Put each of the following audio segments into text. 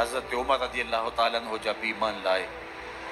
حضرت عمر رضی اللہ تعالیٰ عنہ جب ایمان لائے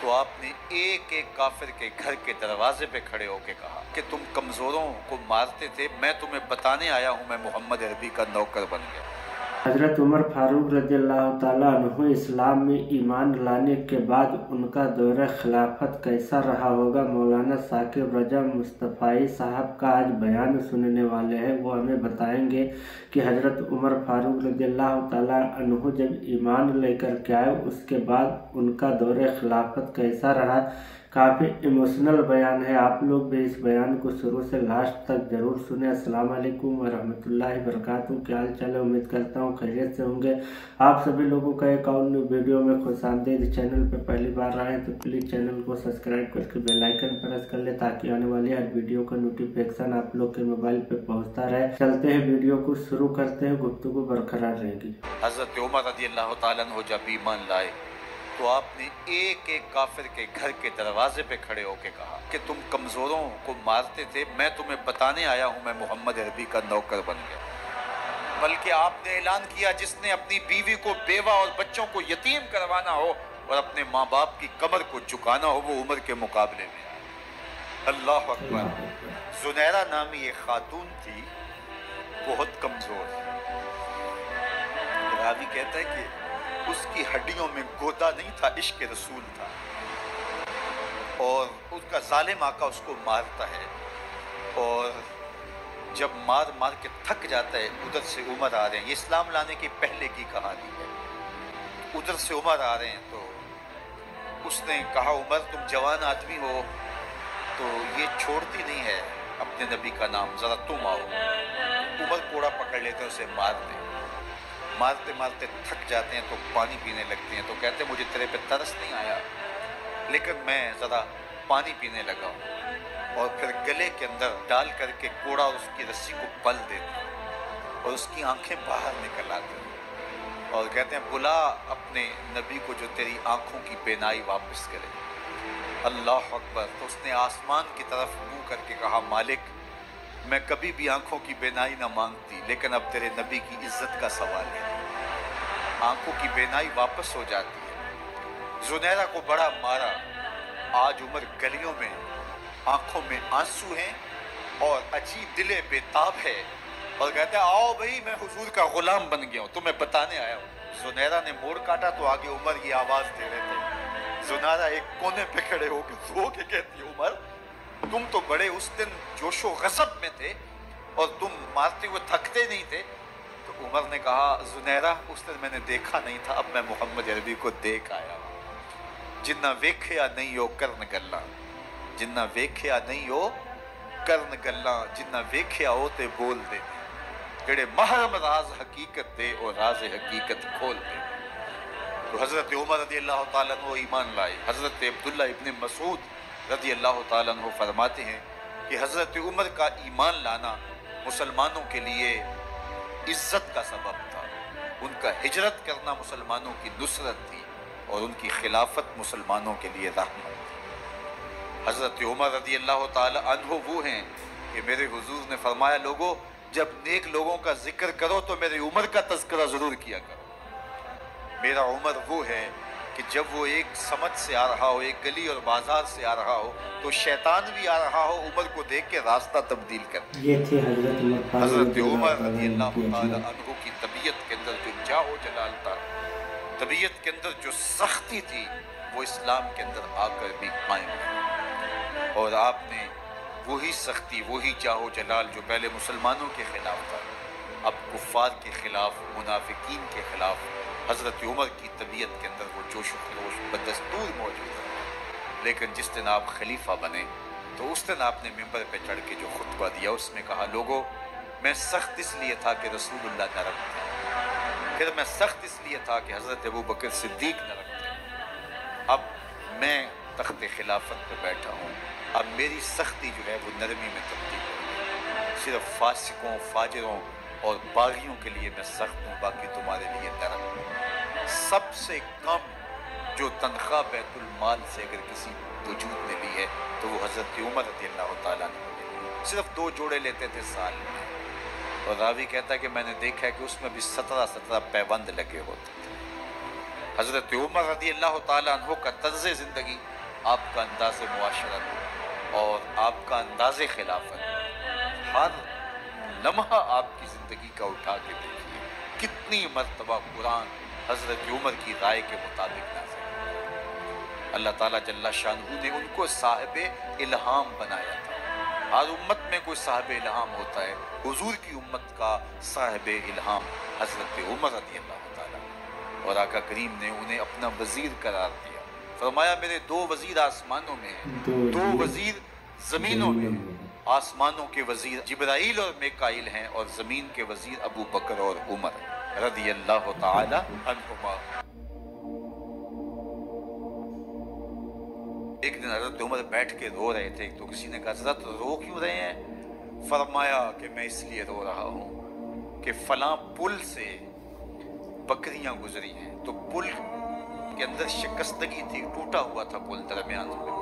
تو آپ نے ایک ایک کافر کے گھر کے دروازے پہ کھڑے ہو کے کہا کہ تم کمزوروں کو مارتے تھے، میں تمہیں بتانے آیا ہوں میں محمد عربی کا نوکر بن گیا۔ حضرت عمر فاروق رضی اللہ تعالیٰ عنہ اسلام میں ایمان لانے کے بعد ان کا دور خلافت کیسا رہا ہوگا، مولانا ثاقب رضا مصطفائی صاحب کا آج بیان سننے والے ہیں۔ وہ ہمیں بتائیں گے کہ حضرت عمر فاروق رضی اللہ تعالیٰ عنہ جب ایمان لے کر کے آئے اس کے بعد ان کا دور خلافت کیسا رہا۔ کافی ایموشنل بیان ہے، آپ لوگ بھی اس بیان کو شروع سے لاسٹ تک ضرور سنیں۔ السلام علیکم ورحمۃ اللہ وبرکاتہ، کیا حال چال ہے؟ امید کرتا ہوں خیریت سے ہوں گے۔ آپ سبھی لوگوں کا ایک اور نیو ویڈیو میں خوش آمدید۔ چینل پہ پہلی بار آئے تو پلیز چینل کو سبسکرائب کر کے بیل آئیکن پریس کر لیں تاکہ آنے والی ہر ویڈیو کا نوٹیفیکیشن آپ لوگ کے موبائل پہ پہنچتا رہے۔ چلتے ہیں ویڈیو کو شروع کرتے ہیں، گفتگو برقرار رہے گی۔ حضرت عمر رضی اللہ تعالیٰ عنہ جب ایمان لائے تو آپ نے ایک ایک کافر کے گھر کے دروازے پہ کھڑے ہو کے کہا کہ تم کمزوروں کو مارتے تھے، میں تمہیں بتانے آیا ہوں میں محمد عربی کا نوکر بن گیا۔ بلکہ آپ نے اعلان کیا جس نے اپنی بیوی کو بیوہ اور بچوں کو یتیم کروانا ہو اور اپنے ماں باپ کی کمر کو جھکانا ہو وہ عمر کے مقابلے میں آئے۔ اللہ اکبر۔ زنیرہ نامی ایک خاتون تھی، بہت کمزور، راوی کہتا ہے کہ اس کی ہڈیوں میں گودا نہیں تھا، عشق رسول تھا، اور اس کا ظالم آقا اس کو مارتا ہے، اور جب مار مار کے تھک جاتا ہے ادھر سے عمر آ رہے ہیں، یہ اسلام لانے کے پہلے کی کہانی ہے، ادھر سے عمر آ رہے ہیں تو اس نے کہا عمر تم جوان آدمی ہو تو یہ چھوڑتی نہیں ہے اپنے نبی کا نام، ذرا تم آؤ۔ عمر کوڑا پکڑ لیتے ہیں، اسے مارتے مارتے تھک جاتے ہیں تو پانی پینے لگتے ہیں، تو کہتے ہیں مجھے تیرے پہ ترس نہیں آیا لیکن میں ذرا پانی پینے لگا ہوں، اور پھر گلے کے اندر ڈال کر کے کوڑا اور اس کی رسی کو پل دیتے ہیں اور اس کی آنکھیں باہر نکل آتی ہیں اور کہتے ہیں بلا اپنے نبی کو جو تیری آنکھوں کی بینائی واپس کرے۔ اللہ اکبر۔ تو اس نے آسمان کی طرف منہ کر کے کہا مالک میں کبھی بھی آنکھوں کی بینائی نہ مانگتی لیکن اب تیرے نبی کی عزت کا سوال ہے۔ آنکھوں کی بینائی واپس ہو جاتی ہے۔ زنیرہ کو بڑا مارا، آج عمر گلیوں میں آنکھوں میں آنسو ہیں اور عجیب دلے بے تاب ہے اور کہتے ہیں آؤ بھئی میں حضور کا غلام بن گیا ہوں، تمہیں بتانے آیا ہوں۔ زنیرہ نے موڑ کاٹا تو آگے عمر یہ آواز دے رہے تھے۔ زنیرہ ایک کونے پہ کھڑے ہو کے رو کے کہتی ہے عمر تم تو بڑے اس دن جوش و غضب میں تھے اور تم مارتے ہوئے تھکتے نہیں تھے۔ تو عمر نے کہا زنیرہ اس دن میں نے دیکھا نہیں تھا، اب میں محمد عربی کو دیکھ آیا ہوں۔ جنہ ویکھیا نہیں ہو کرن گلاں، جنہ ویکھیا نہیں ہو کرن گلاں، جنہ ویکھیا ہو تے بول دے، جڑے محرم راز حقیقت دے اور راز حقیقت کھول دے۔ تو حضرت عمر رضی اللہ تعالیٰ عنہ ایمان لائے۔ حضرت عبداللہ ابن مسعود رضی اللہ تعالیٰ عنہ فرماتے ہیں کہ حضرت عمر کا ایمان لانا مسلمانوں کے لیے عزت کا سبب تھا، ان کا ہجرت کرنا مسلمانوں کی نصرت تھی اور ان کی خلافت مسلمانوں کے لیے رحمت تھی۔ حضرت عمر رضی اللہ تعالیٰ عنہ وہ ہیں کہ میرے حضور نے فرمایا لوگوں جب نیک لوگوں کا ذکر کرو تو میرے عمر کا تذکرہ ضرور کیا کرو۔ میرا عمر وہ ہے کہ جب وہ ایک سمت سے آ رہا ہو، ایک گلی اور بازار سے آ رہا ہو تو شیطان بھی آ رہا ہو عمر کو دیکھ کے راستہ تبدیل کر۔ یہ تھی حضرت عمر رضی اللہ تعالیٰ عنہ کی طبیعت کے اندر جو جاہ و جلال تھا، طبیعت کے اندر جو سختی تھی، وہ اسلام کے اندر آ کر بھی قائم ہے، اور آپ نے وہی سختی وہی جاہ و جلال جو پہلے مسلمانوں کے خلاف تھا اب کفار کے خلاف، منافقین کے خلاف حضرت عمر کی طبیعت کے اندر وہ جوش و خروش بدستور موجود ہے۔ لیکن جس دن آپ خلیفہ بنے تو اس دن آپ نے ممبر پہ چڑھ کے جو خطبہ دیا اس میں کہا لوگوں میں سخت اس لیے تھا کہ رسول اللہ نرم تھے، پھر میں سخت اس لیے تھا کہ حضرت ابوبکر صدیق نرم تھے، اب میں تخت خلافت پہ بیٹھا ہوں، اب میری سختی جو ہے وہ نرمی میں تبدیل ہے، صرف فاسقوں فاجروں اور باغیوں کے لیے میں سخت ہوں، باقی تمہارے لیے نرم ہوں۔ سب سے کم جو تنخواہ بیت المال سے اگر کسی وجود نے لی ہے تو وہ حضرت عمر رضی اللہ تعالیٰ نے صرف 2 جوڑے لیتے تھے سال میں، اور راوی کہتا ہے کہ میں نے دیکھا ہے کہ اس میں بھی 17 پیوند لگے ہوتے تھے۔ حضرت عمر رضی اللہ تعالیٰ عنہ کا طرز زندگی، آپ کا انداز معاشرت اور آپ کا انداز خلافت، ہر لمحہ آپ کی زندگی کا اٹھا کے دیکھیے کتنی مرتبہ قرآن حضرت عمر کی رائے کے مطابق نازل ہوا۔ اللہ تعالیٰ جل شانہ نے ان کو صاحب الہام بنایا تھا۔ ہر امت میں کوئی صاحب الہام ہوتا ہے، حضور کی امت کا صاحب الہام حضرت عمر رضی اللہ تعالیٰ، اور آقا کریم نے انہیں اپنا وزیر قرار دیا۔ فرمایا میرے 2 وزیر آسمانوں میں ہیں، 2 وزیر زمینوں میں ہیں۔ آسمانوں کے وزیر جبرائیل اور میکائیل ہیں، اور زمین کے وزیر ابو بکر اور عمر رضی اللہ تعالی عنہما۔ ایک دن حضرت عمر بیٹھ کے رو رہے تھے، تو کسی نے کہا حضرت رو کیوں رہے ہیں؟ فرمایا کہ میں اس لیے رو رہا ہوں کہ فلاں پل سے بکریاں گزری ہیں، تو پل کے اندر شکستگی تھی، ٹوٹا ہوا تھا پل درمیان میں،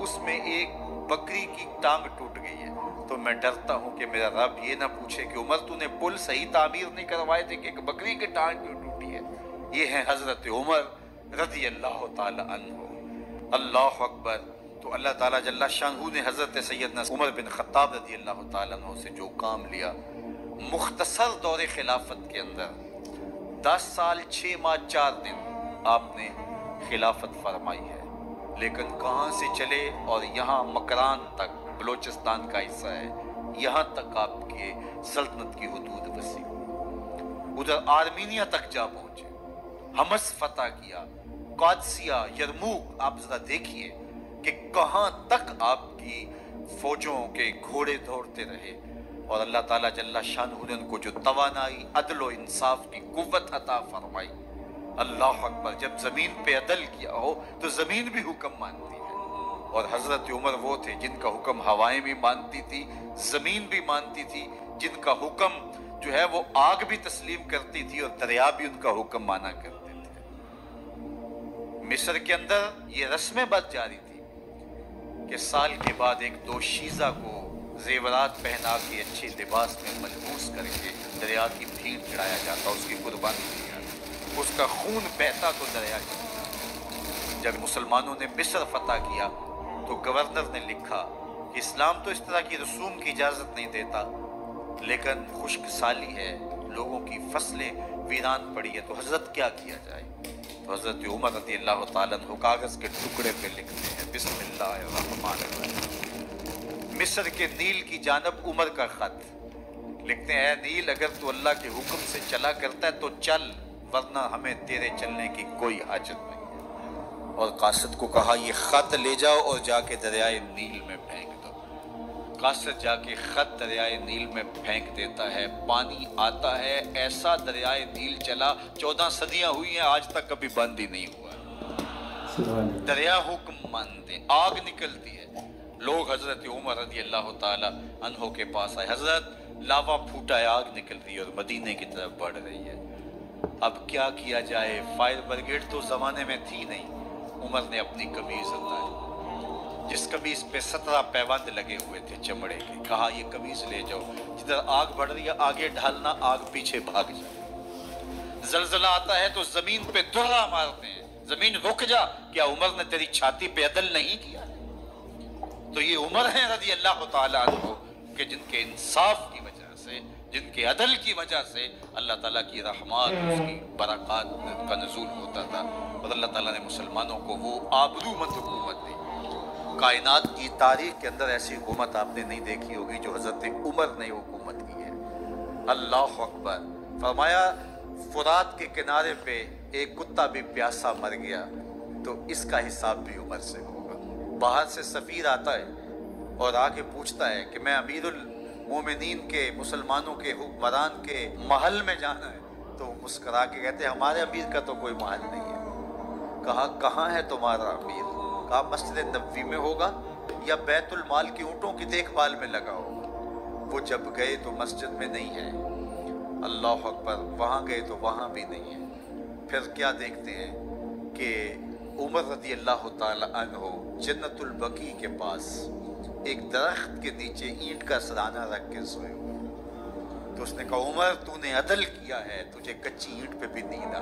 اس میں ایک بکری کی ٹانگ ٹوٹ گئی ہے، تو میں ڈرتا ہوں کہ میرا رب یہ نہ پوچھے کہ عمر تو نے پل صحیح تعمیر نہیں کروائے تھے کہ ایک بکری کی ٹانگ کیوں ٹوٹی ہے۔ یہ ہیں حضرت عمر رضی اللہ تعالی عنہ۔ اللہ اکبر۔ تو اللہ تعالیٰ جل شانہ نے حضرت سیدنا عمر بن خطاب رضی اللہ تعالیٰ عنہ سے جو کام لیا، مختصر دور خلافت کے اندر 10 سال 6 ماہ 4 دن آپ نے خلافت فرمائی ہے، لیکن کہاں سے چلے اور یہاں مکران تک، بلوچستان کا حصہ ہے، یہاں تک آپ کے سلطنت کی حدود وسیع، ادھر آرمینیا تک جا پہنچے، حمص فتح کیا، قادسیہ، یرموک۔ آپ ذرا دیکھیے کہ کہاں تک آپ کی فوجوں کے گھوڑے دوڑتے رہے، اور اللہ تعالیٰ جل شانہ نے ان کو جو توانائی، عدل و انصاف کی قوت عطا فرمائی۔ اللہ اکبر۔ جب زمین پہ عدل کیا ہو تو زمین بھی حکم مانتی ہے، اور حضرت عمر وہ تھے جن کا حکم ہوائیں بھی مانتی تھی، زمین بھی مانتی تھی، جن کا حکم جو ہے وہ آگ بھی تسلیم کرتی تھی، اور دریا بھی ان کا حکم مانا کرتے تھے۔ مصر کے اندر یہ رسم بد جاری تھی کہ سال کے بعد ایک دوشیزہ کو زیورات پہنا کے اچھے لباس میں ملبوس کر کے دریا کی بھیڑ چڑھایا جاتا، اس کی قربانی دی جاتی، اس کا خون بہتا تو دریا چلتا۔ جب مسلمانوں نے مصر فتح کیا تو گورنر نے لکھا کہ اسلام تو اس طرح کی رسوم کی اجازت نہیں دیتا، لیکن خشک سالی ہے، لوگوں کی فصلیں ویران پڑی ہے، تو حضرت کیا کیا جائے؟ تو حضرت عمر رضی اللہ تعالیٰ عنہ کاغذ کے ٹکڑے پہ لکھتے ہیں بسم اللہ الرحمن الرحیم، مصر کے نیل کی جانب عمر کا خط لکھتے ہیں، اے نیل اگر تو اللہ کے حکم سے چلا کرتا ہے تو چل، ورنہ ہمیں تیرے چلنے کی کوئی حاجت نہیں ہے۔ اور قاصد کو کہا یہ خط لے جاؤ اور جا کے دریائے نیل میں پھینک دو۔ قاصد جا کے خط دریائے نیل میں پھینک دیتا ہے، پانی آتا ہے، ایسا دریائے نیل چلا، 14 صدیاں ہوئی ہیں آج تک کبھی بند ہی نہیں ہوا۔ دریا حکم مانتے، آگ نکلتی ہے۔ لوگ حضرت عمر رضی اللہ تعالی عنہ کے پاس آئے، حضرت لاوا پھوٹا ہے، آگ نکل رہی ہے اور مدینے کی طرف بڑھ رہی ہے، اب کیا کیا جائے؟ فائر بریگیڈ تو زمانے میں تھی نہیں۔ عمر نے اپنی قمیض اتاری، جس قمیض پہ 17 پیوند لگے ہوئے تھے چمڑے کے، کہا یہ قمیض لے جاؤ، جدھر آگ بڑھ رہی ہے آگے ڈھالنا، آگ پیچھے بھاگ جائے۔ زلزلہ آتا ہے تو زمین پہ درہ مارتے ہیں، زمین رک جا، کیا عمر نے تیری چھاتی پہ عدل نہیں کیا؟ تو یہ عمر ہیں رضی اللہ تعالیٰ عنہ کہ جن کے انصاف کی وجہ سے، جن کے عدل کی وجہ سے اللہ تعالیٰ کی رحمات، اس کی برکات کا نزول ہوتا تھا، اور اللہ تعالیٰ نے مسلمانوں کو وہ آبرو مند حکومت دی۔ کائنات کی تاریخ کے اندر ایسی حکومت آپ نے نہیں دیکھی ہوگی جو حضرت عمر نے حکومت کی ہے۔ اللہ اکبر۔ فرمایا فرات کے کنارے پہ ایک کتا بھی پیاسا مر گیا تو اس کا حساب بھی عمر سے ہوگا۔ باہر سے سفیر آتا ہے اور آ کے پوچھتا ہے کہ میں امیر المومنین کے، مسلمانوں کے حکمران کے محل میں جانا ہے، تو وہ مسکرا کے کہتے ہیں ہمارے امیر کا تو کوئی محل نہیں ہے۔ کہا کہاں ہے تمہارا امیر؟ کہا مسجد نبوی میں ہوگا یا بیت المال کی اونٹوں کی دیکھ بھال میں لگا ہوگا۔ وہ جب گئے تو مسجد میں نہیں ہے، اللہ اکبر، وہاں گئے تو وہاں بھی نہیں ہے۔ پھر کیا دیکھتے ہیں کہ عمر رضی اللہ تعالی عنہ جنت البقیع کے پاس ایک درخت کے نیچے اینٹ کا سرانہ رکھ کے سوئے ہوئے، تو اس نے کہا عمر تو نے عدل کیا ہے، تجھے کچی اینٹ پہ بھی نیند آ